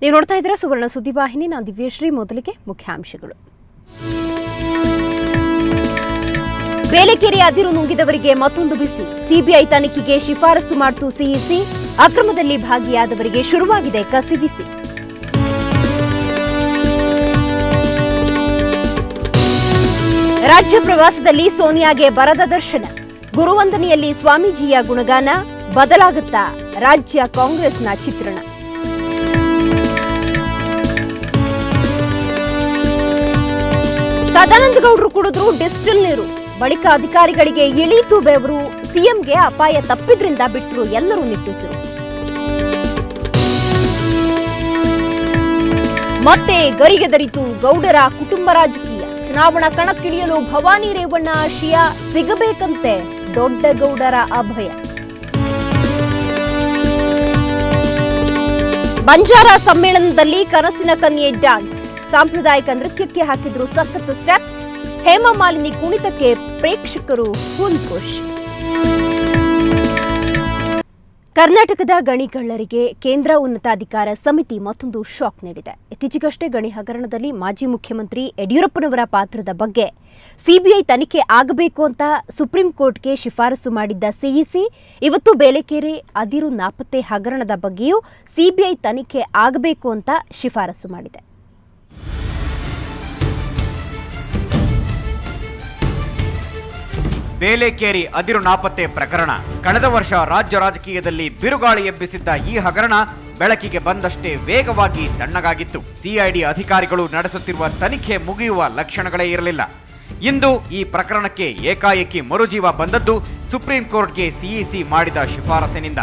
ನೀವು ನೋಡ್ತಾ ಇದ್ದೀರಾ ಸುವರ್ಣ ಸುದ್ದಿವಾಹಿನಿ. ನಾನು ದಿವ್ಯಶ್ರೀ. ಮೊದಲಿಗೆ ಮುಖ್ಯಾಂಶಗಳು. ಬೇಲೆಕೆರೆ ಅದಿರು ನುಂಗಿದವರಿಗೆ ಮತ್ತೊಂದು ಬಿಸಿ. ಸಿಬಿಐ ತನಿಖೆಗೆ ಶಿಫಾರಸು ಮಾಡಿತು ಸಿಇಸಿ. ಅಕ್ರಮದಲ್ಲಿ ಭಾಗಿಯಾದವರಿಗೆ ಶುರುವಾಗಿದೆ ಕಸಿವಿಸಿ. ರಾಜ್ಯ ಪ್ರವಾಸದಲ್ಲಿ ಸೋನಿಯಾಗೆ ಬರದ ದರ್ಶನ. ಗುರುವಂದನೆಯಲ್ಲಿ ಸ್ವಾಮೀಜಿಯ ಗುಣಗಾನ. ಬದಲಾಗುತ್ತಾ ರಾಜ್ಯ ಕಾಂಗ್ರೆಸ್ನ ಚಿತ್ರಣ. ಸದಾನಂದ ಗೌಡರು ಕುಡಿದ್ರು ಡಿಸ್ಟಿಲ್ ನೀರು. ಬಳಿಕ ಅಧಿಕಾರಿಗಳಿಗೆ ಇಳೀತು ಬೆವರು. ಸಿಎಂಗೆ ಅಪಾಯ ತಪ್ಪಿದ್ರಿಂದ ಬಿಟ್ಟರು ಎಲ್ಲರೂ ನಿಟ್ಟುಸಿರು. ಮತ್ತೆ ಗರಿಗೆದರಿತು ಗೌಡರ ಕುಟುಂಬ ರಾಜಕೀಯ. ಚುನಾವಣಾ ಕಣಕ್ಕಿಳಿಯಲು ಭವಾನಿ ರೇವಣ್ಣ ಆಶಯ. ಸಿಗಬೇಕಂತೆ ದೊಡ್ಡ ಗೌಡರ ಅಭಯ. ಬಂಜಾರ ಸಮ್ಮೇಳನದಲ್ಲಿ ಕನಸಿನ ಕನ್ಯೆ ಡ್ಯಾನ್ಸ್. ಸಾಂಪ್ರದಾಯಿಕ ನೃತ್ಯಕ್ಕೆ ಹಾಕಿದ್ರು ಸಖತ್ ಸ್ಟೆಪ್ಸ್. ಹೇಮಾ ಮಾಲಿನಿ ಕುಣಿತಕ್ಕೆ ಪ್ರೇಕ್ಷಕರು ಫುಲ್ ಖುಷ್. ಕರ್ನಾಟಕದ ಗಣಿಗಳ್ಳರಿಗೆ ಕೇಂದ್ರ ಉನ್ನತಾಧಿಕಾರ ಸಮಿತಿ ಮತ್ತೊಂದು ಶಾಕ್ ನೀಡಿದೆ. ಇತ್ತೀಚೆಗಷ್ಟೇ ಗಣಿ ಹಗರಣದಲ್ಲಿ ಮಾಜಿ ಮುಖ್ಯಮಂತ್ರಿ ಯಡಿಯೂರಪ್ಪನವರ ಪಾತ್ರದ ಬಗ್ಗೆ ಸಿಬಿಐ ತನಿಖೆ ಆಗಬೇಕು ಅಂತ ಸುಪ್ರೀಂ ಕೋರ್ಟ್ಗೆ ಶಿಫಾರಸು ಮಾಡಿದ್ದ ಸಿಇಸಿ ಇವತ್ತು ಬೇಲೆಕೆರೆ ಅದಿರು ನಾಪತ್ತೆ ಹಗರಣದ ಬಗ್ಗೆಯೂ ಸಿಬಿಐ ತನಿಖೆ ಆಗಬೇಕು ಅಂತ ಶಿಫಾರಸು ಮಾಡಿದೆ. ಬೇಲೆಕೇರಿ ಅದಿರು ನಾಪತ್ತೆ ಪ್ರಕರಣ ಕಳೆದ ವರ್ಷ ರಾಜ್ಯ ರಾಜಕೀಯದಲ್ಲಿ ಬಿರುಗಾಳಿ ಎಬ್ಬಿಸಿದ್ದ ಈ ಹಗರಣ ಬೆಳಕಿಗೆ ಬಂದಷ್ಟೇ ವೇಗವಾಗಿ ತಣ್ಣಗಾಗಿತ್ತು. ಸಿಐಡಿ ಅಧಿಕಾರಿಗಳು ನಡೆಸುತ್ತಿರುವ ತನಿಖೆ ಮುಗಿಯುವ ಲಕ್ಷಣಗಳೇ ಇರಲಿಲ್ಲ. ಇಂದು ಈ ಪ್ರಕರಣಕ್ಕೆ ಏಕಾಏಕಿ ಮರುಜೀವ ಬಂದದ್ದು ಸುಪ್ರೀಂ ಕೋರ್ಟ್ಗೆ ಸಿಇಸಿ ಮಾಡಿದ ಶಿಫಾರಸಿನಿಂದ.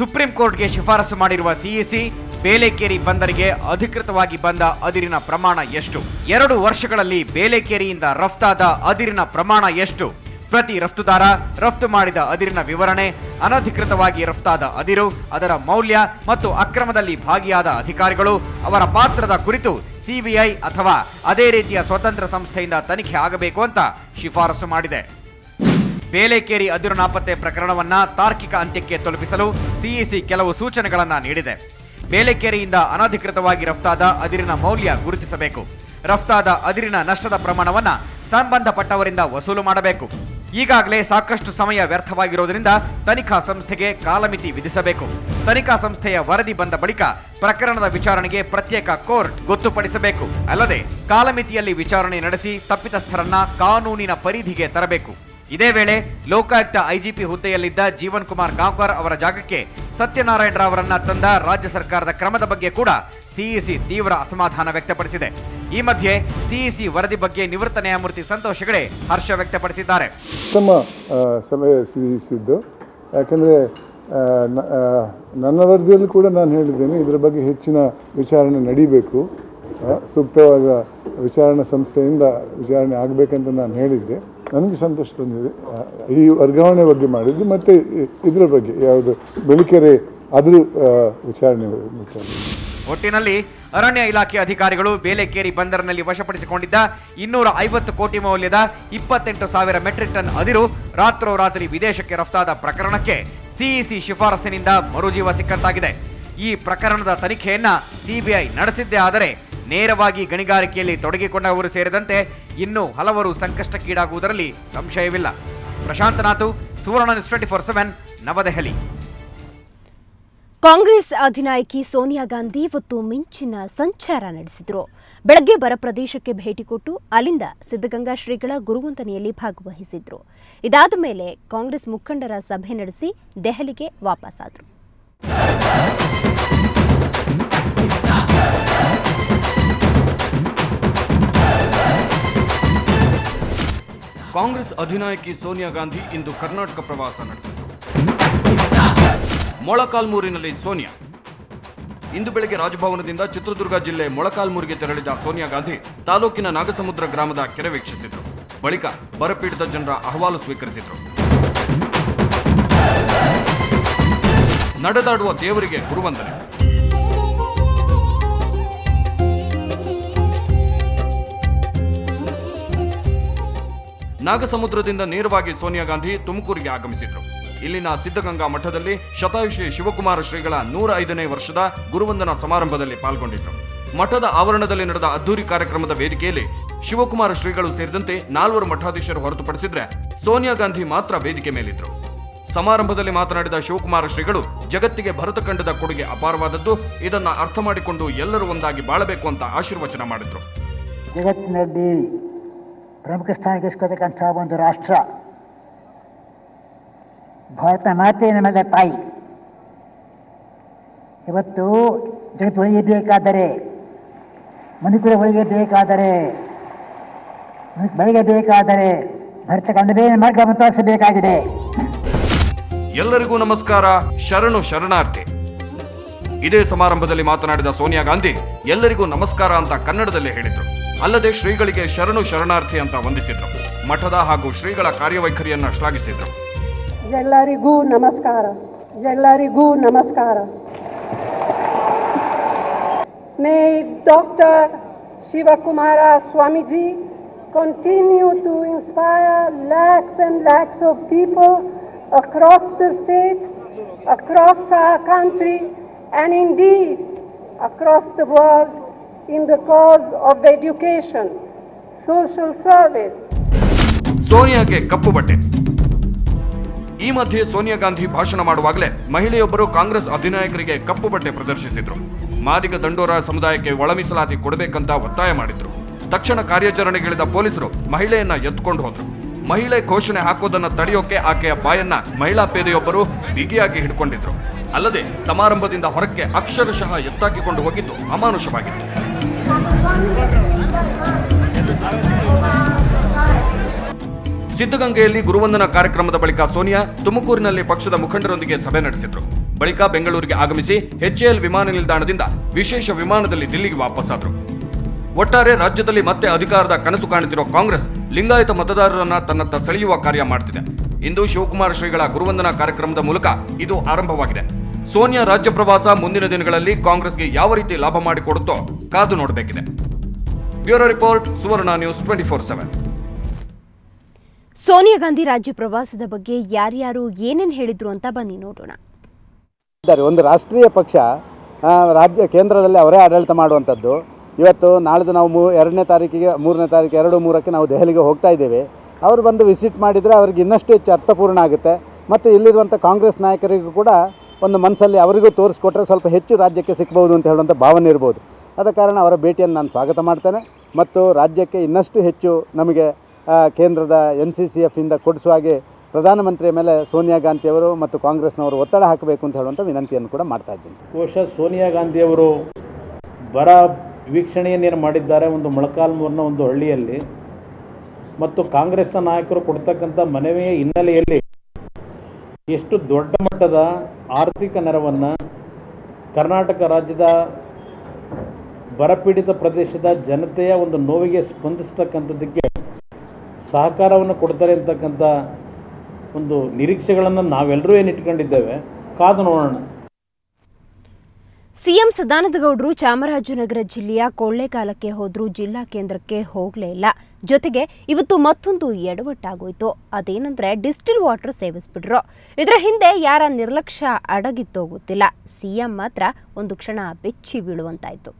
ಸುಪ್ರೀಂ ಕೋರ್ಟ್ಗೆ ಶಿಫಾರಸು ಮಾಡಿರುವ ಸಿಇಸಿ ಬೇಲೆಕೇರಿ ಬಂದರಿಗೆ ಅಧಿಕೃತವಾಗಿ ಬಂದ ಅದಿರಿನ ಪ್ರಮಾಣ ಎಷ್ಟು, 2 ವರ್ಷಗಳಲ್ಲಿ ಬೇಲೆಕೇರಿಯಿಂದ ರಫ್ತಾದ ಅದಿರಿನ ಪ್ರಮಾಣ ಎಷ್ಟು, ಪ್ರತಿ ರಫ್ತುದಾರ ರಫ್ತು ಮಾಡಿದ ಅದಿರಿನ ವಿವರಣೆ, ಅನಧಿಕೃತವಾಗಿ ರಫ್ತಾದ ಅದಿರು, ಅದರ ಮೌಲ್ಯ ಮತ್ತು ಅಕ್ರಮದಲ್ಲಿ ಭಾಗಿಯಾದ ಅಧಿಕಾರಿಗಳು, ಅವರ ಪಾತ್ರದ ಕುರಿತು ಸಿಬಿಐ ಅಥವಾ ಅದೇ ರೀತಿಯ ಸ್ವತಂತ್ರ ಸಂಸ್ಥೆಯಿಂದ ತನಿಖೆ ಆಗಬೇಕು ಅಂತ ಶಿಫಾರಸು ಮಾಡಿದೆ. ಬೇಲೆಕೇರಿ ಅದಿರು ನಾಪತ್ತೆ ಪ್ರಕರಣವನ್ನ ತಾರ್ಕಿಕ ಅಂತ್ಯಕ್ಕೆ ತಲುಪಿಸಲು ಸಿಇಸಿ ಕೆಲವು ಸೂಚನೆಗಳನ್ನ ನೀಡಿದೆ. ಬೇಲೆಕೇರಿಯಿಂದ ಅನಧಿಕೃತವಾಗಿ ರಫ್ತಾದ ಅದಿರಿನ ಮೌಲ್ಯ ಗುರುತಿಸಬೇಕು. ರಫ್ತಾದ ಅದಿರಿನ ನಷ್ಟದ ಪ್ರಮಾಣವನ್ನ ಸಂಬಂಧಪಟ್ಟವರಿಂದ ವಸೂಲು ಮಾಡಬೇಕು. ಈಗಾಗಲೇ ಸಾಕಷ್ಟು ಸಮಯ ವ್ಯರ್ಥವಾಗಿರೋದ್ರಿಂದ ತನಿಖಾ ಸಂಸ್ಥೆಗೆ ಕಾಲಮಿತಿ ವಿಧಿಸಬೇಕು. ತನಿಖಾ ಸಂಸ್ಥೆಯ ವರದಿ ಬಂದ ಬಳಿಕ ಪ್ರಕರಣದ ವಿಚಾರಣೆಗೆ ಪ್ರತ್ಯೇಕ ಕೋರ್ಟ್ ಗೊತ್ತುಪಡಿಸಬೇಕು. ಅಲ್ಲದೆ ಕಾಲಮಿತಿಯಲ್ಲಿ ವಿಚಾರಣೆ ನಡೆಸಿ ತಪ್ಪಿತಸ್ಥರನ್ನ ಕಾನೂನಿನ ಪರಿಧಿಗೆ ತರಬೇಕು. ಇದೇ ವೇಳೆ ಲೋಕಾಯುಕ್ತ ಐಜಿಪಿ ಹುದ್ದೆಯಲ್ಲಿದ್ದ ಜೀವನ್ ಕುಮಾರ್ ಗಾಂವ್ಕರ್ ಅವರ ಜಾಗಕ್ಕೆ ಸತ್ಯನಾರಾಯಣ ರಾವ್ ಅವರನ್ನ ತಂದ ರಾಜ್ಯ ಸರ್ಕಾರದ ಕ್ರಮದ ಬಗ್ಗೆ ಕೂಡ ಸಿಇಸಿ ತೀವ್ರ ಅಸಮಾಧಾನ ವ್ಯಕ್ತಪಡಿಸಿದೆ. ಈ ಮಧ್ಯೆ ಸಿಇಸಿ ವರದಿ ಬಗ್ಗೆ ನಿವೃತ್ತ ನ್ಯಾಯಮೂರ್ತಿ ಸಂತೋಷ್ ಹೆಗಡೆ ಹರ್ಷ ವ್ಯಕ್ತಪಡಿಸಿದ್ದಾರೆ. ಉತ್ತಮ ಸಮಯ ಸಿಇಸಿದ್ದು. ಯಾಕಂದರೆ ನನ್ನ ವರದಿಯಲ್ಲೂ ಕೂಡ ನಾನು ಹೇಳಿದ್ದೇನೆ, ಇದರ ಬಗ್ಗೆ ಹೆಚ್ಚಿನ ವಿಚಾರಣೆ ನಡೀಬೇಕು, ಸೂಕ್ತವಾದ ವಿಚಾರಣಾ ಸಂಸ್ಥೆಯಿಂದ ವಿಚಾರಣೆ ಆಗಬೇಕಂತ ನಾನು ಹೇಳಿದ್ದೆ. ನನಗೆ ಸಂತೋಷ ತಂದಿದೆ ಈ ವರ್ಗಾವಣೆ ಬಗ್ಗೆ ಮಾಡಿದ್ದು, ಮತ್ತು ಇದರ ಬಗ್ಗೆ ಯಾವುದು ಬೇಲೆಕೆರೆ ಅದ್ರ ವಿಚಾರಣೆ. ಒಟ್ಟಿನಲ್ಲಿ ಅರಣ್ಯ ಇಲಾಖೆ ಅಧಿಕಾರಿಗಳು ಬೇಲೆಕೇರಿ ಬಂದರಿನಲ್ಲಿ ವಶಪಡಿಸಿಕೊಂಡಿದ್ದ 250 ಕೋಟಿ ಮೌಲ್ಯದ 28,000 ಮೆಟ್ರಿಕ್ ಟನ್ ಅದಿರು ರಾತ್ರೋರಾತ್ರಿ ವಿದೇಶಕ್ಕೆ ರಫ್ತಾದ ಪ್ರಕರಣಕ್ಕೆ ಸಿಇಸಿ ಶಿಫಾರಸಿನಿಂದ ಮರುಜೀವ ಸಿಕ್ಕಂತಾಗಿದೆ. ಈ ಪ್ರಕರಣದ ತನಿಖೆಯನ್ನ ಸಿಬಿಐ ನಡೆಸಿದ್ದೇ ಆದರೆ ನೇರವಾಗಿ ಗಣಿಗಾರಿಕೆಯಲ್ಲಿ ತೊಡಗಿಕೊಂಡವರು ಸೇರಿದಂತೆ ಇನ್ನೂ ಹಲವರು ಸಂಕಷ್ಟಕ್ಕೀಡಾಗುವುದರಲ್ಲಿ ಸಂಶಯವಿಲ್ಲ. ಪ್ರಶಾಂತನಾಥ್, ಸುವರ್ಣ ನ್ಯೂಸ್ 24/7, ನವದೆಹಲಿ. ಕಾಂಗ್ರೆಸ್ ಅಧಿನಾಯಕಿ ಸೋನಿಯಾ ಗಾಂಧಿ ಇವತ್ತು ಮಿಂಚಿನ ಸಂಚಾರ ನಡೆಸಿದರು. ಬೆಳಗ್ಗೆ ಬರ ಪ್ರದೇಶಕ್ಕೆ ಭೇಟಿ ಕೊಟ್ಟು ಅಲ್ಲಿಂದ ಸಿದ್ಧಗಂಗಾ ಶ್ರೀಗಳ ಗುರುವಂದನೆಯಲ್ಲಿ ಭಾಗವಹಿಸಿದ್ರು. ಇದಾದ ಮೇಲೆ ಕಾಂಗ್ರೆಸ್ ಮುಖಂಡರ ಸಭೆ ನಡೆಸಿ ದೆಹಲಿಗೆ ವಾಪಸ್ಸಾದರು. ಕಾಂಗ್ರೆಸ್ ಅಧಿನಾಯಕಿ ಸೋನಿಯಾ ಗಾಂಧಿ ಇಂದು ಕರ್ನಾಟಕ ಪ್ರವಾಸ ನಡೆಸಿದರು. ಮೊಳಕಾಲ್ಮೂರಿನಲ್ಲಿ ಸೋನಿಯಾ. ಇಂದು ಬೆಳಗ್ಗೆ ರಾಜಭವನದಿಂದ ಚಿತ್ರದುರ್ಗ ಜಿಲ್ಲೆ ಮೊಳಕಾಲ್ಮೂರಿಗೆ ತೆರಳಿದ ಸೋನಿಯಾ ಗಾಂಧಿ ತಾಲೂಕಿನ ನಾಗಸಮುದ್ರ ಗ್ರಾಮದ ಕೆರೆ ವೀಕ್ಷಿಸಿದರು. ಬಳಿಕ ಬರಪೀಡಿತ ಜನರ ಅಹವಾಲು ಸ್ವೀಕರಿಸಿದರು. ನಡೆದಾಡುವ ದೇವರಿಗೆ ಗುರುವಂದನೆ. ನಾಗಸಮುದ್ರದಿಂದ ನೇರವಾಗಿ ಸೋನಿಯಾ ಗಾಂಧಿ ತುಮಕೂರಿಗೆ ಆಗಮಿಸಿದರು. ಇಲ್ಲಿನ ಸಿದ್ಧಗಂಗಾ ಮಠದಲ್ಲಿ ಶತಾಯುಷಿ ಶಿವಕುಮಾರ ಶ್ರೀಗಳ 105ನೇ ವರ್ಷದ ಗುರುವಂದನಾ ಸಮಾರಂಭದಲ್ಲಿ ಪಾಲ್ಗೊಂಡಿದ್ದರು. ಮಠದ ಆವರಣದಲ್ಲಿ ನಡೆದ ಅದ್ದೂರಿ ಕಾರ್ಯಕ್ರಮದ ವೇದಿಕೆಯಲ್ಲಿ ಶಿವಕುಮಾರ ಶ್ರೀಗಳು ಸೇರಿದಂತೆ 4 ಮಠಾಧೀಶರು ಹೊರತುಪಡಿಸಿದ್ರೆ ಸೋನಿಯಾ ಗಾಂಧಿ ಮಾತ್ರ ವೇದಿಕೆ ಮೇಲಿದ್ರು. ಸಮಾರಂಭದಲ್ಲಿ ಮಾತನಾಡಿದ ಶಿವಕುಮಾರ ಶ್ರೀಗಳು ಜಗತ್ತಿಗೆ ಭರತ ಖಂಡದ ಕೊಡುಗೆ ಅಪಾರವಾದದ್ದು, ಇದನ್ನ ಅರ್ಥ ಮಾಡಿಕೊಂಡು ಎಲ್ಲರೂ ಒಂದಾಗಿ ಬಾಳಬೇಕು ಅಂತ ಆಶೀರ್ವಚನ ಮಾಡಿದ್ರು. ಜಗತ್ತಿನಲ್ಲಿ ಪ್ರಮುಖ ಸ್ಥಾನಕ್ಕಿಸ್ಕೋತಕ್ಕಂಥ ಒಂದು ರಾಷ್ಟ್ರ ಭಾರತ ಮಾತೆ, ನಮಗೆ ತಾಯಿ. ಇವತ್ತು ಜಗತ್ತು ಉಳಿಯಬೇಕಾದರೆ, ಮನುಕುಲ ಉಳಿಯಬೇಕಾದರೆ, ಬೆಳಗಬೇಕಾದರೆ ಭರತ ಖಂಡವೇ ಮಾರ್ಗ ಮುಂದುವರಿಸಬೇಕಾಗಿದೆ. ಎಲ್ಲರಿಗೂ ನಮಸ್ಕಾರ, ಶರಣು ಶರಣಾರ್ಥಿ. ಇದೇ ಸಮಾರಂಭದಲ್ಲಿ ಮಾತನಾಡಿದ ಸೋನಿಯಾ ಗಾಂಧಿ ಎಲ್ಲರಿಗೂ ನಮಸ್ಕಾರ ಅಂತ ಕನ್ನಡದಲ್ಲೇ ಹೇಳಿದ್ರು. ಅಲ್ಲದೆ ಶ್ರೀಗಳಿಗೆ ಶರಣು ಶರಣಾರ್ಥಿ ಅಂತ ವಂದಿಸಿದ್ರು. ಮಠದ ಹಾಗೂ ಶ್ರೀಗಳ ಕಾರ್ಯವೈಖರಿಯನ್ನ ಶ್ಲಾಘಿಸಿದ್ರು. ಎಲ್ಲರಿಗೂ ನಮಸ್ಕಾರ, ಎಲ್ಲರಿಗೂ ನಮಸ್ಕಾರ. May Dr. Shivakumara Swamiji continue to inspire lakhs and lakhs of people across the state, across our country, and indeed across the world in the cause of education, social service. ಸೋನಿಯಾಗೆ ಕಪ್ಪು ಬಟ್ಟೆ. ಈ ಮಧ್ಯೆ ಸೋನಿಯಾ ಗಾಂಧಿ ಭಾಷಣ ಮಾಡುವಾಗಲೇ ಮಹಿಳೆಯೊಬ್ಬರು ಕಾಂಗ್ರೆಸ್ ಅಧಿನಾಯಕರಿಗೆ ಕಪ್ಪು ಬಟ್ಟೆ ಪ್ರದರ್ಶಿಸಿದ್ರು. ಮಾದಿಗ ದಂಡೋರ ಸಮುದಾಯಕ್ಕೆ ಒಳ ಮೀಸಲಾತಿ ಕೊಡಬೇಕಂತ ಒತ್ತಾಯ ಮಾಡಿದ್ರು. ತಕ್ಷಣ ಕಾರ್ಯಾಚರಣೆಗಿಳಿದ ಪೊಲೀಸರು ಮಹಿಳೆಯನ್ನ ಎತ್ಕೊಂಡು ಹೋದ್ರು. ಮಹಿಳೆ ಘೋಷಣೆ ಹಾಕೋದನ್ನ ತಡೆಯೋಕೆ ಆಕೆಯ ಬಾಯನ್ನ ಮಹಿಳಾ ಪೇದೆಯೊಬ್ಬರು ಬಿಗಿಯಾಗಿ ಹಿಡ್ಕೊಂಡಿದ್ರು. ಅಲ್ಲದೆ ಸಮಾರಂಭದಿಂದ ಹೊರಕ್ಕೆ ಅಕ್ಷರಶಃ ಎತ್ತಾಕಿಕೊಂಡು ಹೋಗಿದ್ದು ಅಮಾನುಷವಾಗಿತ್ತು. ಸಿದ್ಧಗಂಗೆಯಲ್ಲಿ ಗುರುವಂದನಾ ಕಾರ್ಯಕ್ರಮದ ಬಳಿಕ ಸೋನಿಯಾ ತುಮಕೂರಿನಲ್ಲಿ ಪಕ್ಷದ ಮುಖಂಡರೊಂದಿಗೆ ಸಭೆ ನಡೆಸಿದ್ರು. ಬಳಿಕ ಬೆಂಗಳೂರಿಗೆ ಆಗಮಿಸಿ HAL ವಿಮಾನ ನಿಲ್ದಾಣದಿಂದ ವಿಶೇಷ ವಿಮಾನದಲ್ಲಿ ದಿಲ್ಲಿಗೆ ವಾಪಸ್ಸಾದ್ರು. ಒಟ್ಟಾರೆ ರಾಜ್ಯದಲ್ಲಿ ಮತ್ತೆ ಅಧಿಕಾರದ ಕನಸು ಕಾಣುತ್ತಿರುವ ಕಾಂಗ್ರೆಸ್ ಲಿಂಗಾಯತ ಮತದಾರರನ್ನ ತನ್ನತ್ತ ಸೆಳೆಯುವ ಕಾರ್ಯ ಮಾಡ್ತಿದೆ. ಇಂದು ಶಿವಕುಮಾರ ಶ್ರೀಗಳ ಗುರುವಂದನಾ ಕಾರ್ಯಕ್ರಮದ ಮೂಲಕ ಇದು ಆರಂಭವಾಗಿದೆ. ಸೋನಿಯಾ ರಾಜ್ಯ ಪ್ರವಾಸ ಮುಂದಿನ ದಿನಗಳಲ್ಲಿ ಕಾಂಗ್ರೆಸ್ಗೆ ಯಾವ ರೀತಿ ಲಾಭ ಮಾಡಿಕೊಡುತ್ತೋ ಕಾದು ನೋಡಬೇಕಿದೆ. ಬ್ಯೂರೋ ರಿಪೋರ್ಟ್, ಸುವರ್ಣ ನ್ಯೂಸ್ 24/7. ಸೋನಿಯಾ ಗಾಂಧಿ ರಾಜ್ಯ ಪ್ರವಾಸದ ಬಗ್ಗೆ ಯಾರ್ಯಾರು ಏನೇನು ಹೇಳಿದ್ರು ಅಂತ ಬನ್ನಿ ನೋಡೋಣ. ಒಂದು ರಾಷ್ಟ್ರೀಯ ಪಕ್ಷ ರಾಜ್ಯ ಕೇಂದ್ರದಲ್ಲಿ ಅವರೇ ಆಡಳಿತ ಮಾಡುವಂಥದ್ದು. ಇವತ್ತು ನಾಳಿದ್ದು ನಾವು 2ನೇ ತಾರೀಕಿಗೆ 3ನೇ ತಾರೀಕು 2-3ಕ್ಕೆ ನಾವು ದೆಹಲಿಗೆ ಹೋಗ್ತಾ ಇದ್ದೇವೆ. ಅವರು ಬಂದು ವಿಸಿಟ್ ಮಾಡಿದರೆ ಅವ್ರಿಗೆ ಇನ್ನಷ್ಟು ಹೆಚ್ಚು ಅರ್ಥಪೂರ್ಣ ಆಗುತ್ತೆ. ಮತ್ತು ಇಲ್ಲಿರುವಂಥ ಕಾಂಗ್ರೆಸ್ ನಾಯಕರಿಗೂ ಕೂಡ ಒಂದು ಮನಸ್ಸಲ್ಲಿ ಅವರಿಗೂ ತೋರಿಸ್ಕೊಟ್ರೆ ಸ್ವಲ್ಪ ಹೆಚ್ಚು ರಾಜ್ಯಕ್ಕೆ ಸಿಗ್ಬೋದು ಅಂತ ಹೇಳುವಂಥ ಭಾವನೆ ಇರ್ಬೋದು. ಆದ ಕಾರಣ ಅವರ ಭೇಟಿಯನ್ನು ನಾನು ಸ್ವಾಗತ ಮಾಡ್ತೇನೆ. ಮತ್ತು ರಾಜ್ಯಕ್ಕೆ ಇನ್ನಷ್ಟು ಹೆಚ್ಚು ನಮಗೆ ಕೇಂದ್ರದ NCCF ಇಂದ ಕೊಡಿಸುವ ಹಾಗೆ ಪ್ರಧಾನಮಂತ್ರಿಯ ಮೇಲೆ ಸೋನಿಯಾ ಗಾಂಧಿಯವರು ಮತ್ತು ಕಾಂಗ್ರೆಸ್ನವರು ಒತ್ತಡ ಹಾಕಬೇಕು ಅಂತ ಹೇಳುವಂಥ ವಿನಂತಿಯನ್ನು ಕೂಡ ಮಾಡ್ತಾ ಇದ್ದೀನಿ. ಬಹುಶಃ ಸೋನಿಯಾ ಗಾಂಧಿಯವರು ಬರ ವೀಕ್ಷಣೆಯನ್ನೇನು ಮಾಡಿದ್ದಾರೆ ಒಂದು ಮೊಳಕಾಲ್ಮೂರಿನ ಒಂದು ಹಳ್ಳಿಯಲ್ಲಿ, ಮತ್ತು ಕಾಂಗ್ರೆಸ್ನ ನಾಯಕರು ಕೊಡ್ತಕ್ಕಂಥ ಮನವಿಯ ಹಿನ್ನೆಲೆಯಲ್ಲಿ ಎಷ್ಟು ದೊಡ್ಡ ಮಟ್ಟದ ಆರ್ಥಿಕ ನೆರವನ್ನು ಕರ್ನಾಟಕ ರಾಜ್ಯದ ಬರಪೀಡಿತ ಪ್ರದೇಶದ ಜನತೆಯ ಒಂದು ನೋವಿಗೆ ಸ್ಪಂದಿಸ್ತಕ್ಕಂಥದ್ದಕ್ಕೆ ಸಹಕಾರವನ್ನು ಕೊಡ್ತಾರೆ ಅಂತಕ್ಕಂಥ ಒಂದು ನಿರೀಕ್ಷೆಗಳನ್ನು ನಾವೆಲ್ಲರೂ ಏನು ಇಟ್ಕೊಂಡಿದ್ದೇವೆ, ಕಾದು ನೋಡೋಣ. ಸಿಎಂ ಸದಾನಂದ ಗೌಡರು ಚಾಮರಾಜನಗರ ಜಿಲ್ಲೆಯ ಕೊಳ್ಳೇಗಾಲಕ್ಕೆ ಹೋದರೂ ಜಿಲ್ಲಾ ಕೇಂದ್ರಕ್ಕೆ ಹೋಗಲೇ ಇಲ್ಲ. ಜೊತೆಗೆ ಇವತ್ತು ಮತ್ತೊಂದು ಎಡವಟ್ಟಾಗೋಯ್ತು. ಅದೇನಂದ್ರೆ ಡಿಸ್ಟಿಲ್ ವಾಟರ್ ಸೇವಿಸ್ಬಿಟ್ರು. ಇದರ ಹಿಂದೆ ಯಾರ ನಿರ್ಲಕ್ಷ್ಯ ಅಡಗಿತ್ತೋ ಗೊತ್ತಿಲ್ಲ. ಸಿಎಂ ಮಾತ್ರ ಒಂದು ಕ್ಷಣ ಬೆಚ್ಚಿ ಬೀಳುವಂತಾಯಿತು.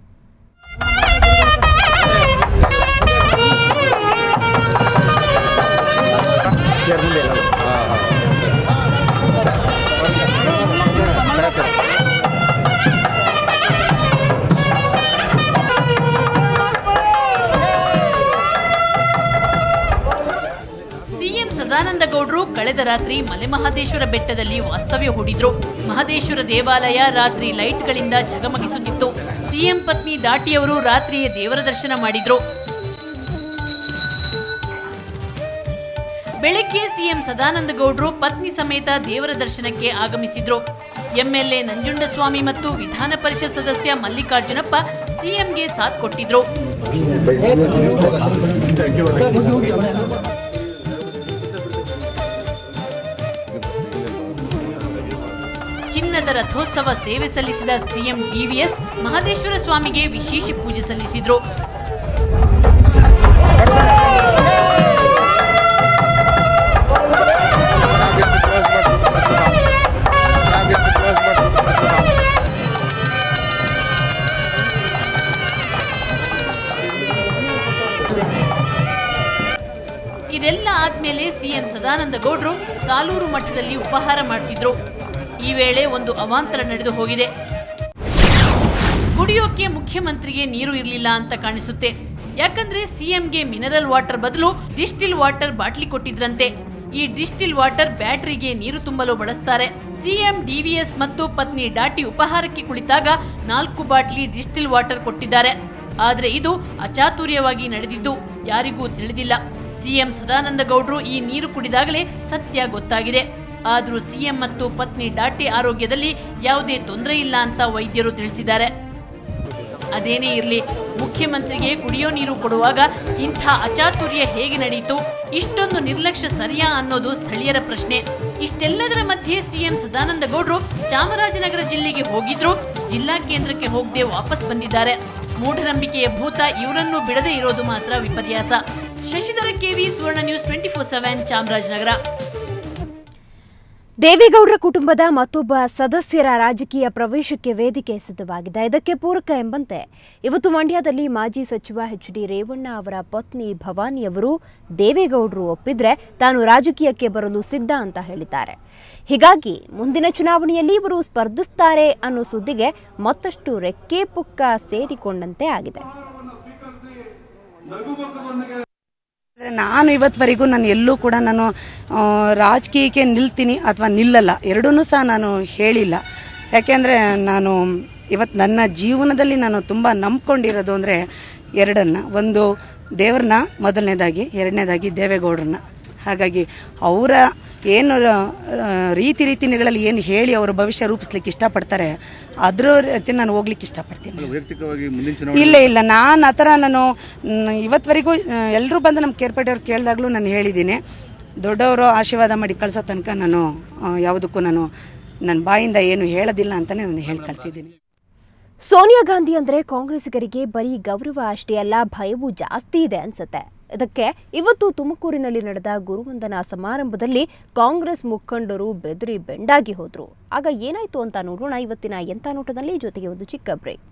ಸಿಎಂ ಸದಾನಂದ ಗೌಡರು ಕಳೆದ ರಾತ್ರಿ ಮಲೆಮಹದೇಶ್ವರ ಬೆಟ್ಟದಲ್ಲಿ ವಾಸ್ತವ್ಯ ಹೂಡಿದ್ರು. ಮಹದೇಶ್ವರ ದೇವಾಲಯ ರಾತ್ರಿ ಲೈಟ್ಗಳಿಂದ ಜಗಮಗಿಸುತ್ತಿತ್ತು. ಸಿಎಂ ಪತ್ನಿ ದಾಟಿಯವರು ರಾತ್ರಿಯೇ ದೇವರ ದರ್ಶನ ಮಾಡಿದ್ರು. ಬೆಳಗ್ಗೆ ಸಿಎಂ ಸದಾನಂದ ಗೌಡರು ಪತ್ನಿ ಸಮೇತ ದೇವರ ದರ್ಶನಕ್ಕೆ ಆಗಮಿಸಿದ್ರು. ಎಂಎಲ್ಎ ನಂಜುಂಡಸ್ವಾಮಿ ಮತ್ತು ವಿಧಾನ ಪರಿಷತ್ ಸದಸ್ಯ ಮಲ್ಲಿಕಾರ್ಜುನಪ್ಪ ಸಿಎಂಗೆ ಸಾಥ್ ಕೊಟ್ಟಿದ್ರು. ಚಿನ್ನದ ರಥೋತ್ಸವ ಸೇವೆ ಸಲ್ಲಿಸಿದ ಸಿಎಂ ಡಿವಿಎಸ್ ಮಹದೇಶ್ವರ ಸ್ವಾಮಿಗೆ ವಿಶೇಷ ಪೂಜೆ ಸಲ್ಲಿಸಿದ್ರು. ಇದೆಲ್ಲ ಆದ್ಮೇಲೆ ಸಿಎಂ ಸದಾನಂದ ಗೌಡ್ರು ಸಾಲೂರು ಮಠದಲ್ಲಿ ಉಪಹಾರ ಮಾಡ್ತಿದ್ರು. ಈ ವೇಳೆ ಒಂದು ಅವಾಂತರ ನಡೆದು ಹೋಗಿದೆ. ಕುಡಿಯೋಕೆ ಮುಖ್ಯಮಂತ್ರಿಗೆ ನೀರು ಇರಲಿಲ್ಲ ಅಂತ ಕಾಣಿಸುತ್ತೆ. ಯಾಕಂದ್ರೆ ಸಿಎಂಗೆ ಮಿನರಲ್ ವಾಟರ್ ಬದಲು ಡಿಸ್ಟಿಲ್ ವಾಟರ್ ಬಾಟ್ಲಿ ಕೊಟ್ಟಿದ್ರಂತೆ. ಈ ಡಿಸ್ಟಿಲ್ ವಾಟರ್ ಬ್ಯಾಟರಿಗೆ ನೀರು ತುಂಬಲು ಬಳಸ್ತಾರೆ. ಸಿಎಂ ಡಿವಿಎಸ್ ಮತ್ತು ಪತ್ನಿ ಡಾಟಿ ಉಪಹಾರಕ್ಕೆ ಕುಳಿತಾಗ 4 ಬಾಟ್ಲಿ ಡಿಸ್ಟಿಲ್ ವಾಟರ್ ಕೊಟ್ಟಿದ್ದಾರೆ. ಆದರೆ ಇದು ಅಚಾತುರ್ಯವಾಗಿ ನಡೆದಿದ್ದು ಯಾರಿಗೂ ತಿಳಿದಿಲ್ಲ. ಸಿಎಂ ಸದಾನಂದ ಗೌಡ್ರು ಈ ನೀರು ಕುಡಿದಾಗಲೇ ಸತ್ಯ ಗೊತ್ತಾಗಿದೆ. ಆದರೂ ಸಿಎಂ ಮತ್ತು ಪತ್ನಿ ಡಾಟಿ ಆರೋಗ್ಯದಲ್ಲಿ ಯಾವುದೇ ತೊಂದರೆ ಇಲ್ಲ ಅಂತ ವೈದ್ಯರು ತಿಳಿಸಿದ್ದಾರೆ. ಅದೇನೇ ಇರಲಿ, ಮುಖ್ಯಮಂತ್ರಿಗೆ ಕುಡಿಯೋ ನೀರು ಕೊಡುವಾಗ ಇಂಥ ಅಚಾತುರ್ಯ ಹೇಗೆ ನಡೆಯಿತು? ಇಷ್ಟೊಂದು ನಿರ್ಲಕ್ಷ್ಯ ಸರಿಯಾ ಅನ್ನೋದು ಸ್ಥಳೀಯರ ಪ್ರಶ್ನೆ. ಇಷ್ಟೆಲ್ಲದರ ಮಧ್ಯೆ ಸಿಎಂ ಸದಾನಂದ ಗೌಡ್ರು ಚಾಮರಾಜನಗರ ಜಿಲ್ಲೆಗೆ ಹೋಗಿದ್ರು, ಜಿಲ್ಲಾ ಕೇಂದ್ರಕ್ಕೆ ಹೋಗದೆ ವಾಪಸ್ ಬಂದಿದ್ದಾರೆ. ಮೂಢನಂಬಿಕೆಯ ಭೂತ ಇವರನ್ನು ಬಿಡದೇ ಇರೋದು ಮಾತ್ರ ವಿಪರ್ಯಾಸ. ಶಶಿಧರ ಕೆವಿ, ಸುವರ್ಣ ನ್ಯೂಸ್ 24/7 ಚಾಮರಾಜನಗರ. ದೇವೇಗೌಡರ ಕುಟುಂಬದ ಮತ್ತೊಬ್ಬ ಸದಸ್ಯರ ರಾಜಕೀಯ ಪ್ರವೇಶಕ್ಕೆ ವೇದಿಕೆ ಸಿದ್ಧವಾಗಿದೆ. ಇದಕ್ಕೆ ಪೂರಕ ಎಂಬಂತೆ ಇವತ್ತು ಮಂಡ್ಯದಲ್ಲಿ ಮಾಜಿ ಸಚಿವ ಎಚ್.ಡಿ. ರೇವಣ್ಣ ಅವರ ಪತ್ನಿ ಭವಾನಿಯವರು ದೇವೇಗೌಡರು ಒಪ್ಪಿದ್ರೆ ತಾನು ರಾಜಕೀಯಕ್ಕೆ ಬರಲು ಸಿದ್ಧ ಅಂತ ಹೇಳಿದ್ದಾರೆ. ಹೀಗಾಗಿ ಮುಂದಿನ ಚುನಾವಣೆಯಲ್ಲಿ ಇವರು ಸ್ಪರ್ಧಿಸುತ್ತಾರೆ ಅನ್ನೋ ಸುದ್ದಿಗೆ ಮತ್ತಷ್ಟು ರೆಕ್ಕೆ ಪುಕ್ಕ ಸೇರಿಕೊಂಡಂತೆ ಆಗಿದೆ. ನಾನು ಇವತ್ತವರೆಗೂ ನಾನು ಎಲ್ಲೂ ಕೂಡ ನಾನು ರಾಜಕೀಯಕ್ಕೆ ನಿಲ್ತೀನಿ ಅಥವಾ ನಿಲ್ಲಲ್ಲ, ಎರಡನ್ನೂ ಸಹ ನಾನು ಹೇಳಿಲ್ಲ. ಯಾಕೆಂದರೆ ನಾನು ಇವತ್ತು ನನ್ನ ಜೀವನದಲ್ಲಿ ನಾನು ತುಂಬ ನಂಬ್ಕೊಂಡಿರೋದು ಅಂದರೆ ಎರಡನ್ನ, ಒಂದು ದೇವ್ರನ್ನ ಮೊದಲನೇದಾಗಿ, ಎರಡನೇದಾಗಿ ದೇವೇಗೌಡರನ್ನ. ಹಾಗಾಗಿ ಅವರ ಏನು ರೀತಿಗಳಲ್ಲಿ ಏನು ಹೇಳಿ ಅವರ ಭವಿಷ್ಯ ರೂಪಿಸ್ಲಿಕ್ಕೆ ಇಷ್ಟಪಡ್ತಾರೆ ಅದರ ರೀತಿ ನಾನು ಹೋಗ್ಲಿಕ್ಕೆ ಇಷ್ಟಪಡ್ತೀನಿ. ಇಲ್ಲ ನಾನು ಆ ಥರ ನಾನು ಇವತ್ತವರೆಗೂ ಎಲ್ಲರೂ ಬಂದು ನಮ್ಮ ಕೇರ್ಪೇಟೆಯವ್ರು ಕೇಳಿದಾಗಲೂ ನಾನು ಹೇಳಿದ್ದೀನಿ, ದೊಡ್ಡವರು ಆಶೀರ್ವಾದ ಮಾಡಿ ಕಳ್ಸೋ ತನಕ ನಾನು ಯಾವುದಕ್ಕೂ ನಾನು ನನ್ನ ಬಾಯಿಂದ ಏನು ಹೇಳೋದಿಲ್ಲ ಅಂತಲೇ ನಾನು ಹೇಳಿ ಕಳಿಸಿದ್ದೀನಿ. ಸೋನಿಯಾ ಗಾಂಧಿ ಅಂದರೆ ಕಾಂಗ್ರೆಸ್ಸಿಗರಿಗೆ ಬರೀ ಗೌರವ ಅಷ್ಟೇ ಅಲ್ಲ, ಭಯವೂ ಜಾಸ್ತಿ ಇದೆ ಅನ್ಸುತ್ತೆ. ಇದಕ್ಕೆ ಇವತ್ತು ತುಮಕೂರಿನಲ್ಲಿ ನಡೆದ ಗುರುವಂದನಾ ಸಮಾರಂಭದಲ್ಲಿ ಕಾಂಗ್ರೆಸ್ ಮುಖಂಡರು ಬೆದರಿ ಬೆಂಡಾಗಿ ಹೋದ್ರು. ಆಗ ಏನಾಯ್ತು ಅಂತ ನೋಡೋಣ ಇವತ್ತಿನ ಎಂಥ ನೋಟದಲ್ಲಿ. ಜೊತೆಗೆ ಒಂದು ಚಿಕ್ಕ ಬ್ರೇಕ್.